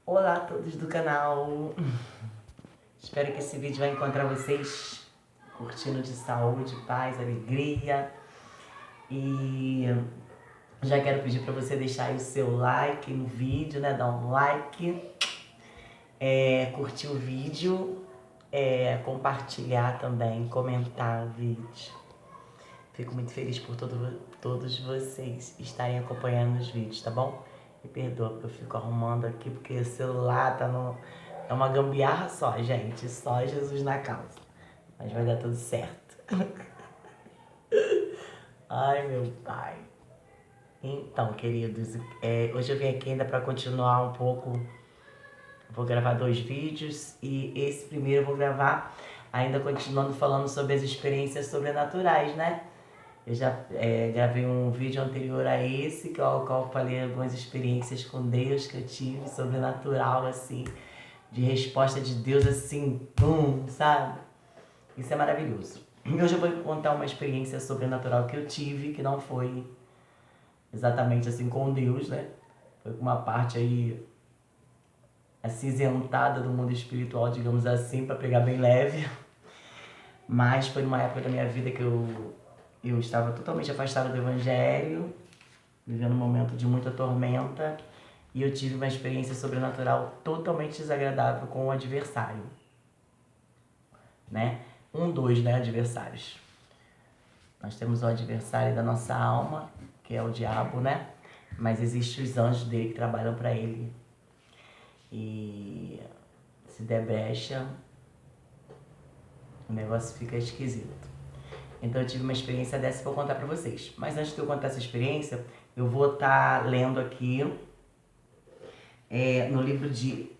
Olá a todos do canal. Espero que esse vídeo vai encontrar vocês curtindo de saúde, paz, alegria. E já quero pedir para você deixar aí o seu like no vídeo, né? Dar um like, curtir o vídeo, compartilhar também, comentar o vídeo. Fico muito feliz por todos vocês estarem acompanhando os vídeos, tá bom? Me perdoa porque eu fico arrumando aqui, porque o celular tá no... É uma gambiarra só, gente. Só Jesus na causa. Mas vai dar tudo certo. Ai, meu pai. Então, queridos, hoje eu vim aqui ainda para continuar um pouco. Vou gravar 2 vídeos e esse primeiro eu vou gravar ainda continuando falando sobre as experiências sobrenaturais, né? Eu já gravei um vídeo anterior a esse, que ao qual eu falei algumas experiências com Deus que eu tive, sobrenatural, assim, de resposta de Deus, assim, bum, sabe? Isso é maravilhoso. E hoje eu vou contar uma experiência sobrenatural que eu tive, que não foi exatamente assim com Deus, né? Foi uma parte aí acinzentada do mundo espiritual, digamos assim, para pegar bem leve. Mas foi numa época da minha vida que eu estava totalmente afastada do Evangelho, vivendo um momento de muita tormenta, e eu tive uma experiência sobrenatural totalmente desagradável com o adversário, né? Dois, né, adversários. Nós temos o adversário da nossa alma, que é o diabo, né? Mas existem os anjos dele que trabalham para ele. E se der brecha, o negócio fica esquisito. Então eu tive uma experiência dessa que eu vou contar pra vocês. Mas antes de eu contar essa experiência, eu vou estar lendo aqui no livro de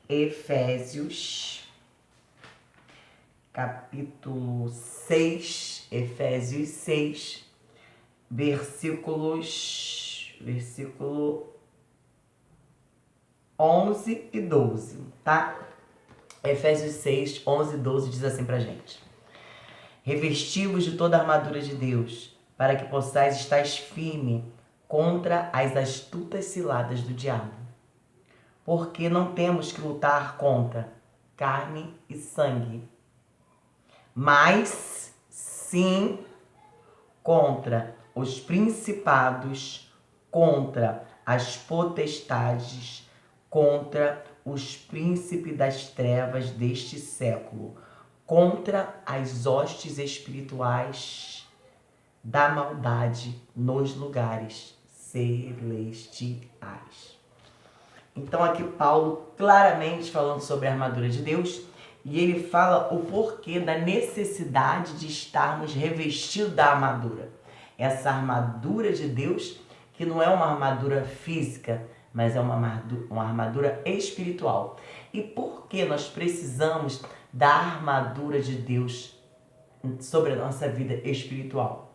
Efésios, capítulo 6, Efésios 6, versículo 11 e 12, tá? Efésios 6, 11 e 12 diz assim pra gente: revesti-vos de toda a armadura de Deus, para que possais estar firme contra as astutas ciladas do diabo. Porque não temos que lutar contra carne e sangue, mas sim contra os principados, contra as potestades, contra os príncipes das trevas deste século, contra as hostes espirituais da maldade nos lugares celestiais. Então aqui Paulo claramente falando sobre a armadura de Deus, e ele fala o porquê da necessidade de estarmos revestidos da armadura. Essa armadura de Deus, que não é uma armadura física, mas é uma armadura espiritual. E por que nós precisamos da armadura de Deus sobre a nossa vida espiritual?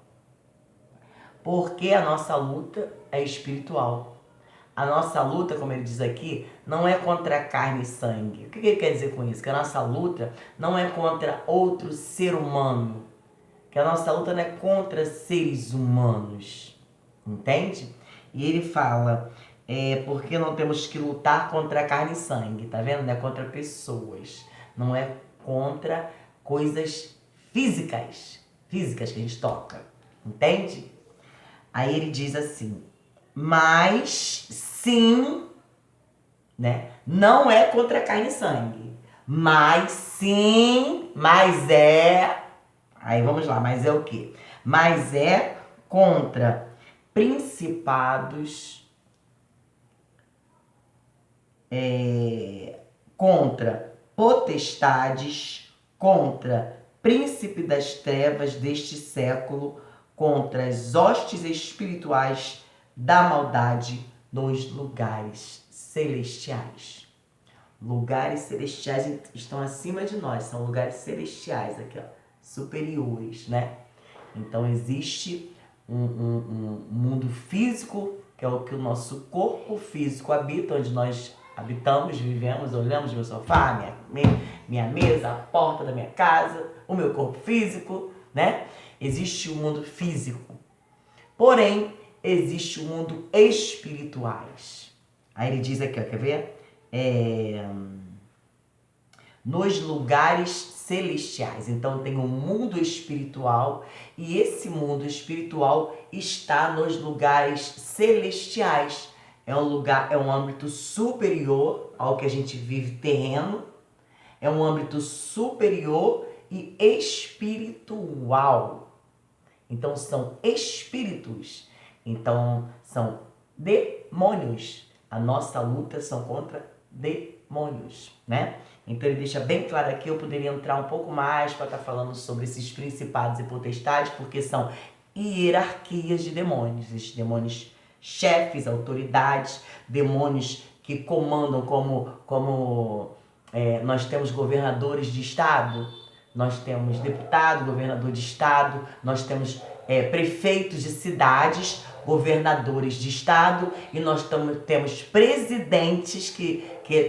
Porque a nossa luta é espiritual. A nossa luta, como ele diz aqui, não é contra carne e sangue. O que ele quer dizer com isso? Que a nossa luta não é contra outro ser humano. Que a nossa luta não é contra seres humanos. Entende? E ele fala, porque não temos que lutar contra carne e sangue, tá vendo? Não é contra pessoas. Não é contra coisas físicas que a gente toca. Entende? Aí ele diz assim, mas sim, né? Não é contra carne e sangue, mas sim, mas é... Aí vamos lá, mas é o quê? Mas é contra principados, contra potestades, contra príncipe das trevas deste século, contra as hostes espirituais da maldade nos lugares celestiais. Lugares celestiais estão acima de nós, são lugares celestiais aqui, ó, superiores, né? Então existe um mundo físico, que é o que o nosso corpo físico habita, onde nós habitamos, vivemos, olhamos meu sofá, minha mesa, a porta da minha casa, o meu corpo físico, né? Existe o mundo físico. Porém, existe o mundo espirituais. Aí ele diz aqui, ó, quer ver? nos lugares celestiais. Então tem um mundo espiritual e esse mundo espiritual está nos lugares celestiais. É um lugar, é um âmbito superior ao que a gente vive terreno. É um âmbito superior e espiritual. Então são espíritos. Então são demônios. A nossa luta são contra demônios, né? Então ele deixa bem claro aqui, eu poderia entrar um pouco mais para estar falando sobre esses principados e potestades, porque são hierarquias de demônios. Esses demônios chefes, autoridades, demônios que comandam como nós temos governadores de estado, nós temos deputado, governador de estado, nós temos prefeitos de cidades, governadores de estado, e nós temos presidentes que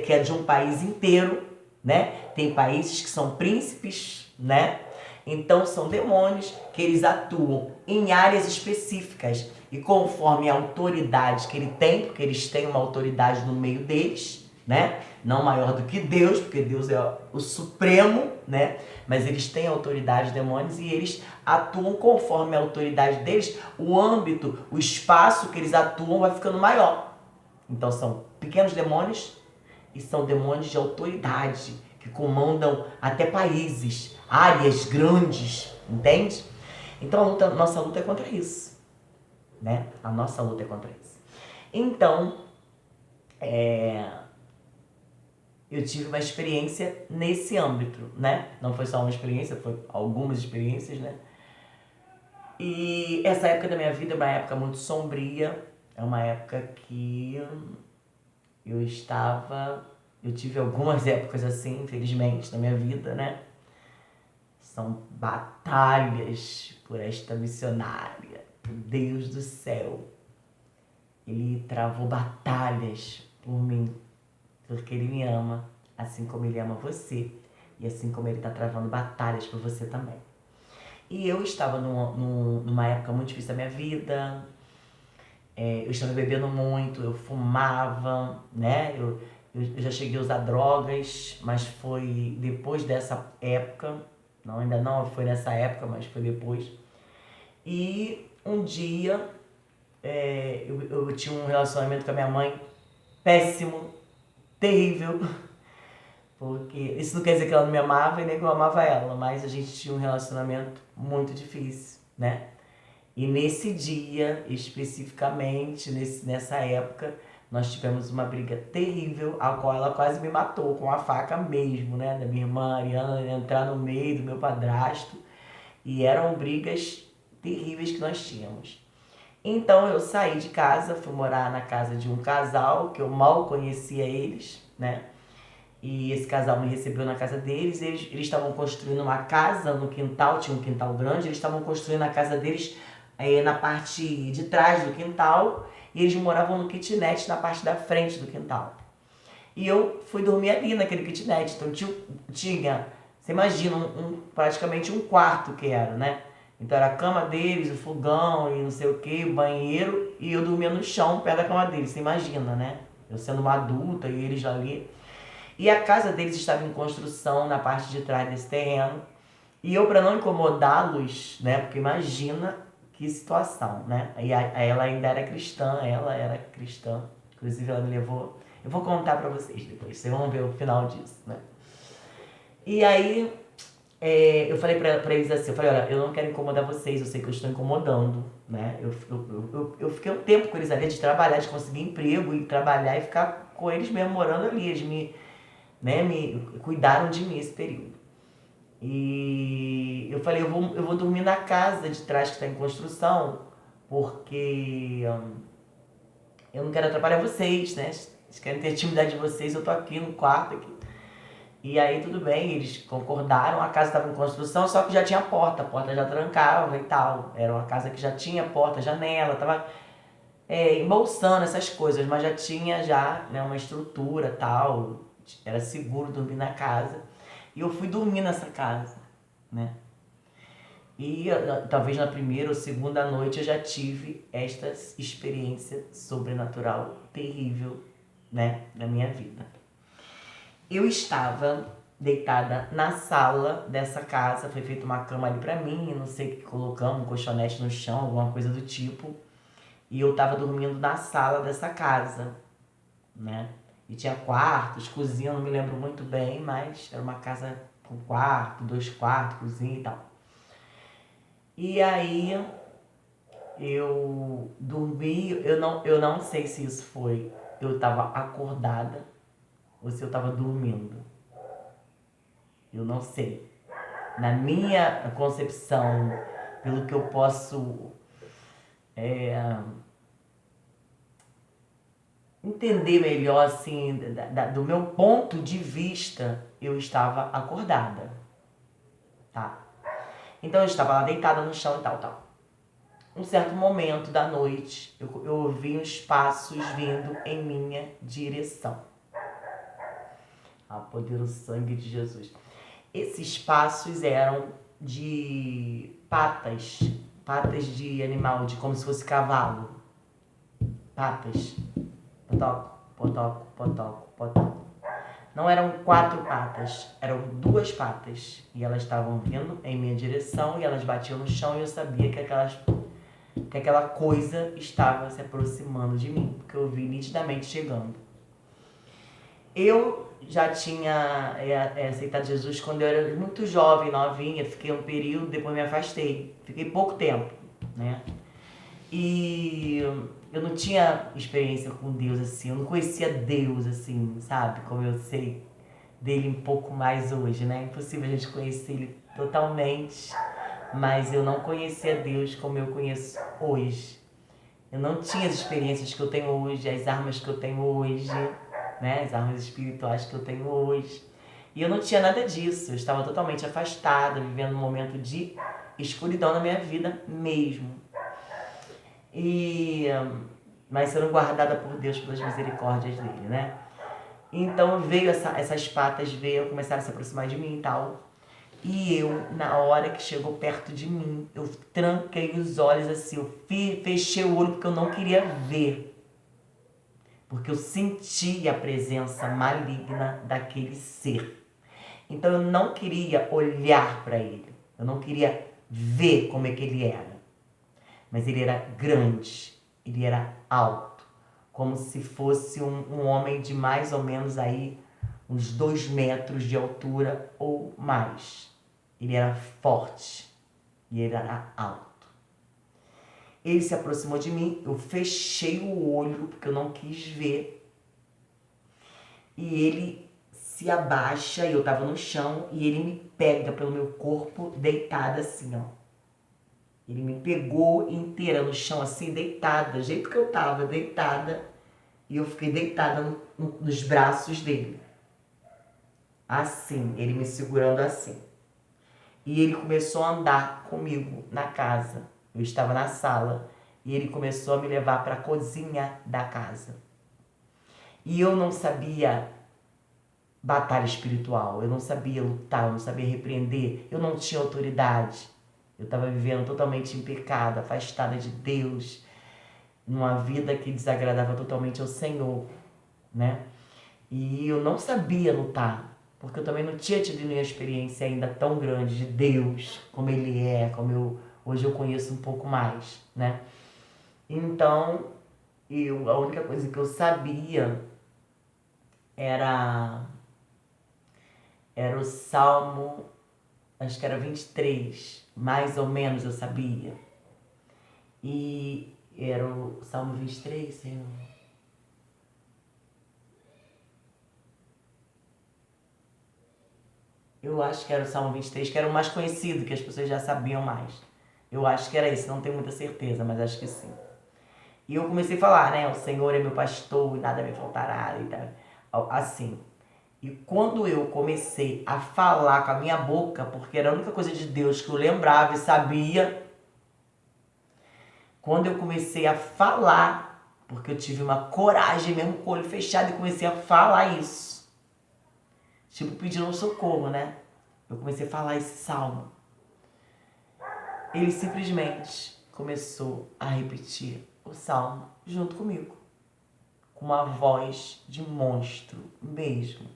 é de um país inteiro, né? Tem países que são príncipes, né? Então são demônios que eles atuam em áreas específicas e conforme a autoridade que ele tem, porque eles têm uma autoridade no meio deles, né? Não maior do que Deus, porque Deus é o supremo, né? Mas eles têm autoridade, demônios, e eles atuam conforme a autoridade deles, o âmbito, o espaço que eles atuam vai ficando maior. Então são pequenos demônios e são demônios de autoridade, que comandam até países, áreas grandes, entende? Então nossa luta é contra isso, né? A nossa luta é contra isso. Então, eu tive uma experiência nesse âmbito, né? Não foi só uma experiência, foi algumas experiências, né? E essa época da minha vida é uma época muito sombria, é uma época que eu tive algumas épocas assim, infelizmente, na minha vida, né? São batalhas por esta missionária, por Deus do céu. Ele travou batalhas por mim, porque ele me ama, assim como ele ama você, e assim como ele está travando batalhas por você também. E eu estava numa época muito difícil da minha vida, eu estava bebendo muito, eu fumava, né? Eu já cheguei a usar drogas, mas foi depois dessa época, ainda não foi nessa época, mas foi depois. E um dia eu tinha um relacionamento com a minha mãe péssimo, terrível, porque isso não quer dizer que ela não me amava e nem que eu amava ela, mas a gente tinha um relacionamento muito difícil, né? E nesse dia, especificamente, nessa época, nós tivemos uma briga terrível, a qual ela quase me matou, com a faca mesmo, né? Da minha irmã Ariana entrar no meio do meu padrasto. E eram brigas terríveis que nós tínhamos. Então eu saí de casa, fui morar na casa de um casal, que eu mal conhecia eles, né? E esse casal me recebeu na casa deles, eles estavam construindo uma casa no quintal, tinha um quintal grande, eles estavam construindo a casa deles na parte de trás do quintal, e eles moravam no kitnet na parte da frente do quintal. E eu fui dormir ali naquele kitnet, então tinha você imagina, praticamente um quarto que era, né? Então era a cama deles, o fogão e não sei o que, o banheiro, e eu dormia no chão, perto da cama deles, você imagina, né? Eu sendo uma adulta e eles ali. E a casa deles estava em construção na parte de trás desse terreno. E eu, para não incomodá-los, né? Porque imagina que situação, né? E ela ainda era cristã, inclusive ela me levou. Eu vou contar para vocês depois, vocês vão ver o final disso, né? E aí eu falei pra eles assim, eu falei, olha, eu não quero incomodar vocês, eu sei que eu estou incomodando, né? Eu fiquei um tempo com eles ali, de trabalhar, de conseguir emprego e trabalhar e ficar com eles mesmo morando ali. Eles me cuidaram de mim esse período. E eu falei, eu vou dormir na casa de trás que está em construção, porque eu não quero atrapalhar vocês, né? Vocês querem ter a intimidade de vocês, eu tô aqui no quarto aqui. E aí tudo bem, eles concordaram, a casa estava em construção, só que já tinha porta, a porta já trancava e tal. Era uma casa que já tinha porta, janela, tava embolsando essas coisas, mas já tinha né, uma estrutura tal, era seguro dormir na casa. E eu fui dormir nessa casa, né? E talvez na primeira ou segunda noite eu já tive esta experiência sobrenatural terrível, né, na minha vida. Eu estava deitada na sala dessa casa, foi feita uma cama ali pra mim, não sei o que colocamos, um colchonete no chão, alguma coisa do tipo. E eu tava dormindo na sala dessa casa, né? E tinha quartos, cozinha, não me lembro muito bem, mas era uma casa com quarto, 2 quartos, cozinha e tal. E aí eu dormi, eu não sei se isso foi, eu tava acordada ou se eu tava dormindo. Eu não sei. Na minha concepção, pelo que eu posso entender melhor, assim, do meu ponto de vista, eu estava acordada, tá? Então eu estava lá deitada no chão e tal, tal. Um certo momento da noite, eu ouvi uns passos vindo em minha direção. Ah, poder o sangue de Jesus. Esses passos eram de patas, patas de animal, de como se fosse cavalo. Patas. Potoco, potoco, potoco, potoco. Não eram 4 patas, eram 2 patas. E elas estavam vindo em minha direção e elas batiam no chão e eu sabia que aquela coisa estava se aproximando de mim, porque eu vi nitidamente chegando. Eu já tinha aceitado Jesus quando eu era muito jovem, novinha, fiquei um período, depois me afastei. Fiquei pouco tempo, né? E eu não tinha experiência com Deus assim, eu não conhecia Deus assim, sabe? Como eu sei dele um pouco mais hoje, né? É impossível a gente conhecer ele totalmente, mas eu não conhecia Deus como eu conheço hoje. Eu não tinha as experiências que eu tenho hoje, as armas que eu tenho hoje, né? As armas espirituais que eu tenho hoje. E eu não tinha nada disso. Eu estava totalmente afastada, vivendo um momento de escuridão na minha vida mesmo. Mas sendo guardada por Deus pelas misericórdias dele, né? Então veio essas patas, começaram a se aproximar de mim e tal. E eu, na hora que chegou perto de mim, eu tranquei os olhos assim, eu fechei o olho porque eu não queria ver. Porque eu senti a presença maligna daquele ser. Então eu não queria olhar para ele, eu não queria ver como é que ele era. Mas ele era grande, ele era alto, como se fosse um homem de mais ou menos aí uns 2 metros de altura ou mais. Ele era forte e ele era alto. Ele se aproximou de mim, eu fechei o olho porque eu não quis ver. E ele se abaixa, e eu tava no chão, e ele me pega pelo meu corpo, deitada assim, ó. Ele me pegou inteira no chão, assim, deitada, do jeito que eu tava, deitada. E eu fiquei deitada nos braços dele. Assim, ele me segurando assim. E ele começou a andar comigo na casa. Eu estava na sala. E ele começou a me levar para a cozinha da casa. E eu não sabia batalha espiritual, eu não sabia lutar, eu não sabia repreender, eu não tinha autoridade. Eu estava vivendo totalmente em pecado, afastada de Deus, numa vida que desagradava totalmente ao Senhor, né? E eu não sabia lutar, porque eu também não tinha tido nenhuma experiência ainda tão grande de Deus, como Ele é, hoje eu conheço um pouco mais, né? Então, a única coisa que eu sabia era o Salmo, acho que era 23, mais ou menos eu sabia. E era o Salmo 23, Senhor. Eu acho que era o Salmo 23, que era o mais conhecido, que as pessoas já sabiam mais. Eu acho que era esse, não tenho muita certeza, mas acho que sim. E eu comecei a falar, né? O Senhor é meu pastor e nada me faltará. E tal. Assim. E quando eu comecei a falar com a minha boca, porque era a única coisa de Deus que eu lembrava e sabia, quando eu comecei a falar, porque eu tive uma coragem mesmo com o olho fechado e comecei a falar isso, tipo pedindo um socorro, né? Eu comecei a falar esse salmo. Ele simplesmente começou a repetir o salmo junto comigo, com uma voz de monstro mesmo.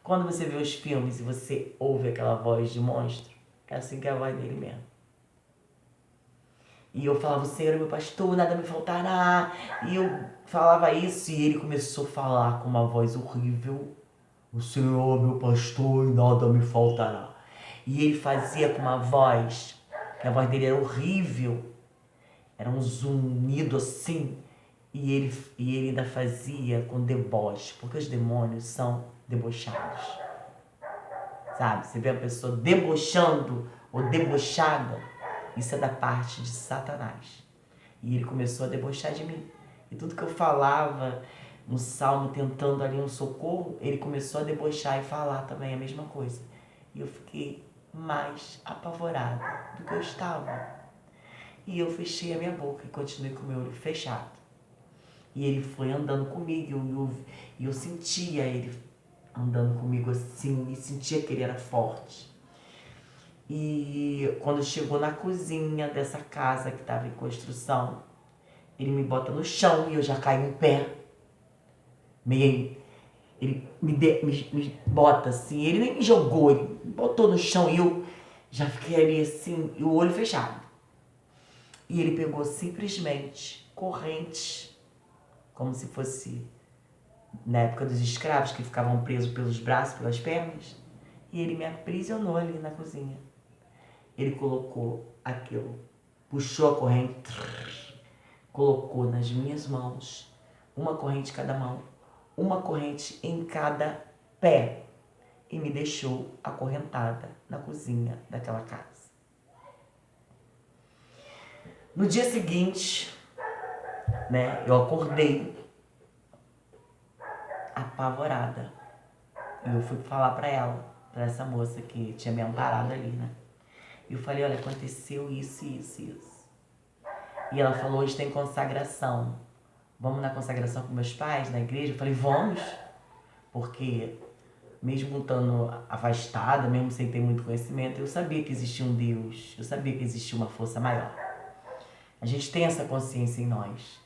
Quando você vê os filmes e você ouve aquela voz de monstro, é assim que é a voz dele mesmo. E eu falava, o Senhor é meu pastor, nada me faltará. E eu falava isso e ele começou a falar com uma voz horrível. O Senhor é meu pastor e nada me faltará. E ele fazia com uma voz, que a voz dele era horrível. Era um zunido assim. E ele ainda fazia com deboche, porque os demônios são debochados. Sabe? Você vê a pessoa debochando ou debochada, isso é da parte de Satanás. E ele começou a debochar de mim. E tudo que eu falava no salmo, tentando ali um socorro, ele começou a debochar e falar também a mesma coisa. E eu fiquei mais apavorada do que eu estava. E eu fechei a minha boca e continuei com o meu olho fechado. E ele foi andando comigo e eu sentia ele andando comigo assim, e sentia que ele era forte. E quando chegou na cozinha dessa casa que estava em construção, ele me bota no chão e eu já caio em pé. Ele me bota assim, ele nem me jogou, ele me botou no chão e eu já fiquei ali assim, e o olho fechado. E ele pegou simplesmente corrente, como se fosse na época dos escravos que ficavam presos pelos braços, pelas pernas, e ele me aprisionou ali na cozinha. Ele colocou aquilo, puxou a corrente, colocou nas minhas mãos, uma corrente em cada mão, uma corrente em cada pé, e me deixou acorrentada na cozinha daquela casa. No dia seguinte, eu acordei apavorada. E eu fui falar pra ela, pra essa moça que tinha me amparado ali, E eu falei, olha, aconteceu isso, isso, isso. E ela falou, hoje tem consagração. Vamos na consagração com meus pais, na igreja? Eu falei, vamos. Porque mesmo estando afastada, mesmo sem ter muito conhecimento, eu sabia que existia um Deus. Eu sabia que existia uma força maior. A gente tem essa consciência em nós,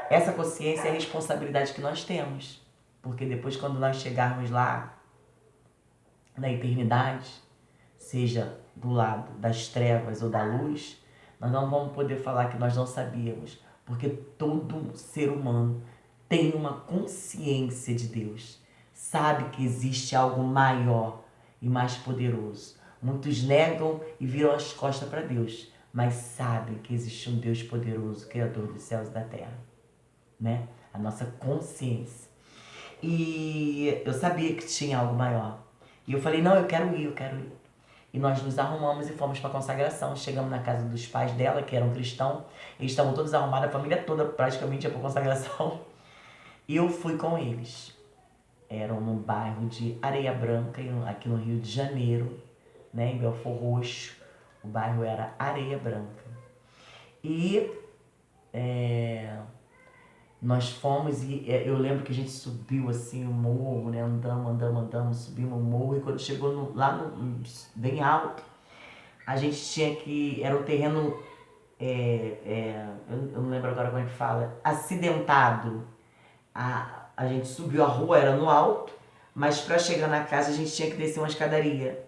Essa consciência é a responsabilidade que nós temos. Porque depois, quando nós chegarmos lá, na eternidade, seja do lado das trevas ou da luz, nós não vamos poder falar que nós não sabíamos, porque todo ser humano tem uma consciência de Deus, sabe que existe algo maior e mais poderoso. Muitos negam e viram as costas para Deus, mas sabem que existe um Deus poderoso, Criador dos céus e da terra, A nossa consciência. E eu sabia que tinha algo maior. E eu falei, não, eu quero ir. E nós nos arrumamos e fomos para a consagração. Chegamos na casa dos pais dela, que eram cristãos. Eles estavam todos arrumados, a família toda praticamente ia para a consagração. E eu fui com eles. Eram no bairro de Areia Branca, aqui no Rio de Janeiro, em Belford Roxo. O bairro era Areia Branca. E nós fomos e eu lembro que a gente subiu assim o morro, andamos, subimos o morro. E quando chegou lá bem alto, a gente tinha que... Era um terreno, eu não lembro agora como é que fala, acidentado. A gente subiu a rua, era no alto, mas para chegar na casa a gente tinha que descer uma escadaria.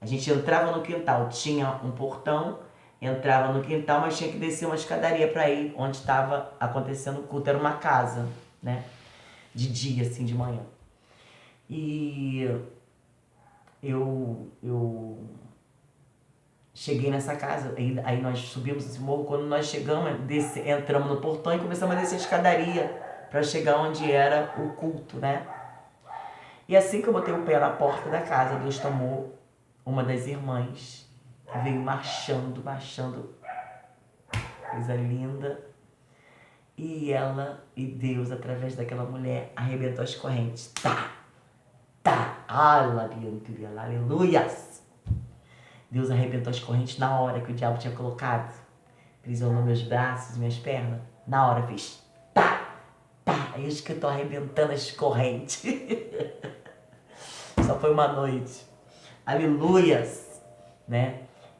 A gente entrava no quintal, tinha um portão, entrava no quintal, mas tinha que descer uma escadaria para ir onde estava acontecendo o culto. Era uma casa, de dia, assim, de manhã. E eu cheguei nessa casa, aí nós subimos esse morro. Quando nós chegamos, entramos no portão e começamos a descer a escadaria para chegar onde era o culto, E assim que eu botei o pé na porta da casa, Deus tomou uma das irmãs que veio marchando, coisa linda. E ela e Deus, através daquela mulher, arrebentou as correntes. Aleluias! Deus arrebentou as correntes na hora que o diabo tinha colocado. Aprisionou meus braços, minhas pernas. Na hora fez Aí eu que eu tô arrebentando as correntes. Só foi uma noite. Aleluias!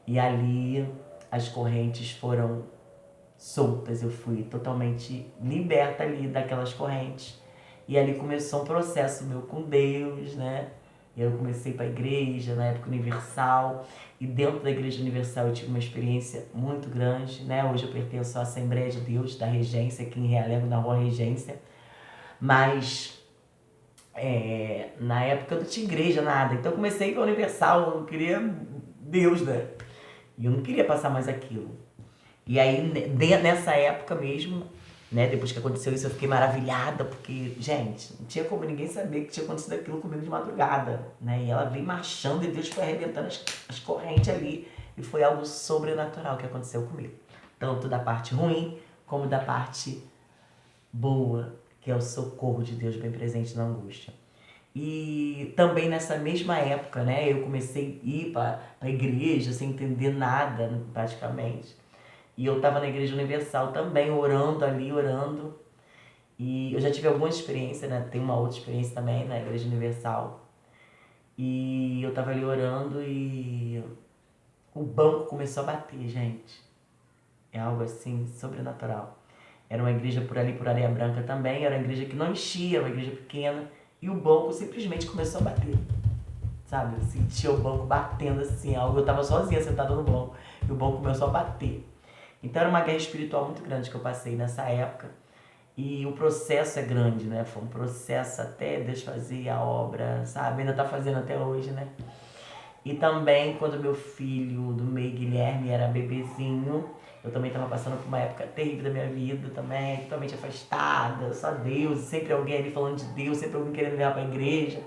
E ali as correntes foram soltas. Eu fui totalmente liberta ali daquelas correntes. E ali começou um processo meu com Deus, né? E eu comecei para a igreja, na época Universal. E dentro da Igreja Universal eu tive uma experiência muito grande, né? Hoje eu pertenço à Assembleia de Deus da Regência, aqui em Realengo, na Rua Regência. Mas na época eu não tinha igreja, nada. Então eu comecei com a Universal, eu queria Deus, né? E eu não queria passar mais aquilo. E aí, nessa época mesmo, né, depois que aconteceu isso, eu fiquei maravilhada, porque, gente, não tinha como ninguém saber que tinha acontecido aquilo comigo de madrugada, né? E ela veio marchando e Deus foi arrebentando as correntes ali. E foi algo sobrenatural que aconteceu comigo. Tanto da parte ruim, como da parte boa, que é o socorro de Deus bem presente na angústia. E também nessa mesma época, né, eu comecei a ir para a igreja sem entender nada, praticamente. E eu estava na Igreja Universal também, orando ali, orando. E eu já tive algumas experiências, né? Tem uma outra experiência também na Igreja Universal. E eu estava ali orando e o banco começou a bater, gente. É algo assim, sobrenatural. Era uma igreja por ali, por Areia Branca também. Era uma igreja que não enchia, era uma igreja pequena. E o banco simplesmente começou a bater. Sabe? Eu sentia o banco batendo assim, algo. Eu estava sozinha sentada no banco. E o banco começou a bater. Então era uma guerra espiritual muito grande que eu passei nessa época. E o processo é grande, né? Foi um processo até Deus fazer a obra, sabe? Ainda tá fazendo até hoje, né? E também quando meu filho do meio, Guilherme, era bebezinho, eu também estava passando por uma época terrível da minha vida também, totalmente afastada, só Deus, sempre alguém ali falando de Deus, sempre alguém querendo me levar para a igreja.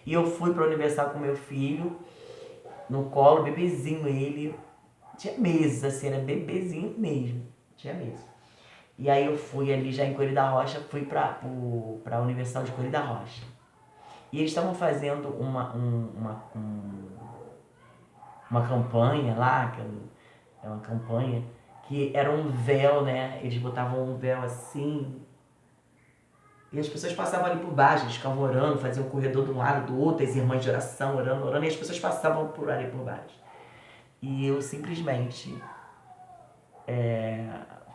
E eu fui para a Universal com meu filho, no colo, bebezinho ele, tinha meses, assim, era bebezinho mesmo, tinha meses. E aí eu fui ali já em Coelho da Rocha, fui para a Universal de Coelho da Rocha. E eles estavam fazendo uma campanha lá, que é uma campanha, que era um véu, né? Eles botavam um véu assim, e as pessoas passavam ali por baixo, eles ficavam orando, faziam um corredor de um lado do outro, as irmãs de oração orando, orando, e as pessoas passavam por ali por baixo. E eu simplesmente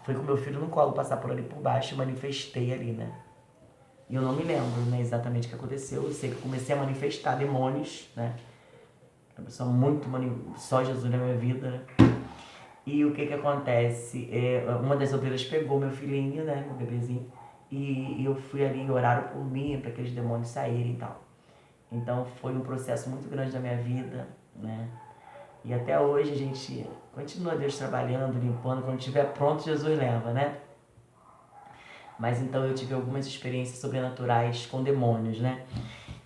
fui com meu filho no colo passar por ali por baixo e manifestei ali, né? E eu não me lembro, né, exatamente o que aconteceu. Eu sei que eu comecei a manifestar demônios, né? Uma pessoa muito só Jesus na minha vida, né? E o que que acontece? Uma das ovelhas pegou meu filhinho, né, meu bebezinho, e eu fui ali e oraram por mim, para aqueles demônios saírem e tal. Então foi um processo muito grande na minha vida, né? E até hoje a gente continua Deus trabalhando, limpando. Quando estiver pronto, Jesus leva, né? Mas então eu tive algumas experiências sobrenaturais com demônios, né?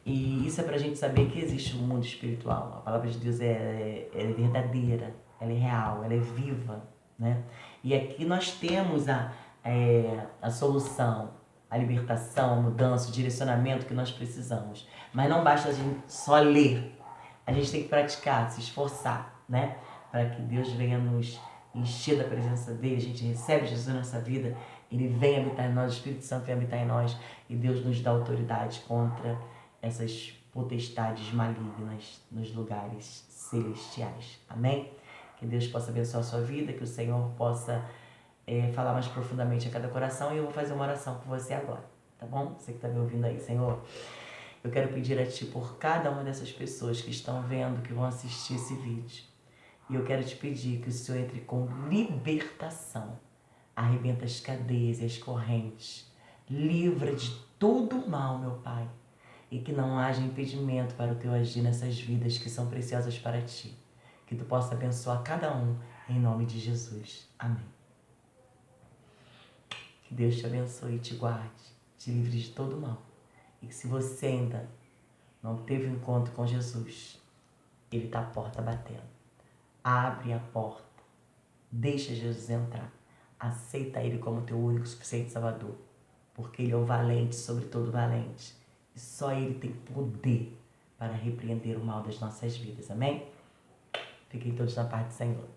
E isso é pra gente saber que existe um mundo espiritual. A palavra de Deus é verdadeira, ela é real, ela é viva, né? E aqui nós temos a solução, a libertação, a mudança, o direcionamento que nós precisamos. Mas não basta a gente só ler. A gente tem que praticar, se esforçar, né? Para que Deus venha nos encher da presença dele. A gente recebe Jesus na nossa vida, ele vem habitar em nós, o Espírito Santo vem habitar em nós e Deus nos dá autoridade contra essas potestades malignas nos lugares celestiais. Amém? Que Deus possa abençoar a sua vida, que o Senhor possa falar mais profundamente a cada coração, e eu vou fazer uma oração por você agora, tá bom? Você que está me ouvindo aí, Senhor, eu quero pedir a Ti por cada uma dessas pessoas que estão vendo, que vão assistir esse vídeo. E eu quero te pedir que o Senhor entre com libertação, arrebenta as cadeias e as correntes, livra de todo mal, meu Pai, e que não haja impedimento para o Teu agir nessas vidas que são preciosas para Ti. Que Tu possa abençoar cada um, em nome de Jesus. Amém. Que Deus te abençoe e te guarde, te livre de todo mal. E que se você ainda não teve um encontro com Jesus, Ele está à porta batendo. Abre a porta, deixa Jesus entrar. Aceita Ele como teu único, suficiente Salvador, porque Ele é o valente sobre todo valente. E só Ele tem poder para repreender o mal das nossas vidas. Amém? Fiquem todos na paz do Senhor.